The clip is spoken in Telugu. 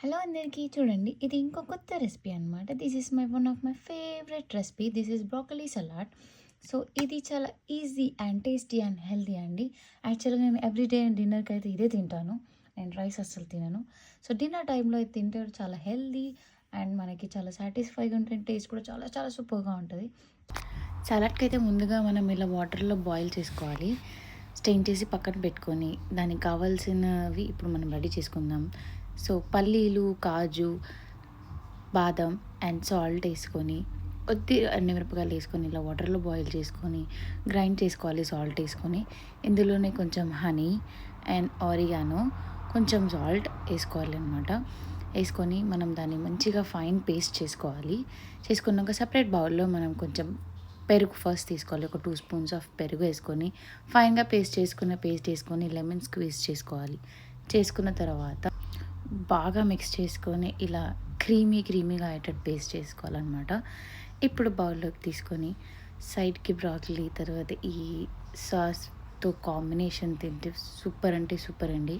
హలో అందరికీ చూడండి ఇది ఇంకో కొత్త రెసిపీ అనమాట. This is one of my favourite recipe. This is broccoli salad. So ఇది చాలా easy and tasty and healthy అండి. యాక్చువల్గా నేను ఎవ్రీడే డిన్నర్కి అయితే ఇదే తింటాను. నేను రైస్ అస్సలు తినను. సో డిన్నర్ టైంలో ఇది తింటే చాలా హెల్తీ అండ్ మనకి చాలా సాటిస్ఫైగా ఉంటుంది. టేస్ట్ కూడా చాలా చాలా సూపర్గా ఉంటుంది. సలాడ్కి అయితే ముందుగా మనం ఇలా వాటర్లో బాయిల్ చేసుకోవాలి. స్టెయిన్ చేసి పక్కన పెట్టుకొని దానికి కావాల్సినవి ఇప్పుడు మనం రెడీ చేసుకుందాం. సో పల్లీలు, కాజు, బాదం అండ్ సాల్ట్ వేసుకొని కొద్ది ఎండుమిరపకాయలు వేసుకొని ఇలా వాటర్లో బాయిల్ చేసుకొని గ్రైండ్ చేసుకోవాలి. సాల్ట్ వేసుకొని ఇందులోనే కొంచెం హనీ అండ్ ఆరిగానో, కొంచెం సాల్ట్ వేసుకోవాలి అనమాట. వేసుకొని మనం దాన్ని మంచిగా ఫైన్ పేస్ట్ చేసుకోవాలి. చేసుకున్నాక సపరేట్ బౌల్లో మనం కొంచెం పెరుగు ఫస్ట్ తీసుకోవాలి. ఒక 2 స్పూన్స్ ఆఫ్ పెరుగు వేసుకొని ఫైన్గా పేస్ట్ వేసుకొని లెమన్ స్క్వీజ్ చేసుకోవాలి. చేసుకున్న తర్వాత బాగా మిక్స్ చేసుకొని ఇలా క్రీమీగా అయ్యేటట్టు పేస్ట్ చేసుకోవాలన్నమాట. ఇప్పుడు బౌల్లోకి తీసుకొని సైడ్కి బ్రాకలీ, తర్వాత ఈ సాస్తో కాంబినేషన్ తింటే సూపర్ అంటే సూపర్ అండి.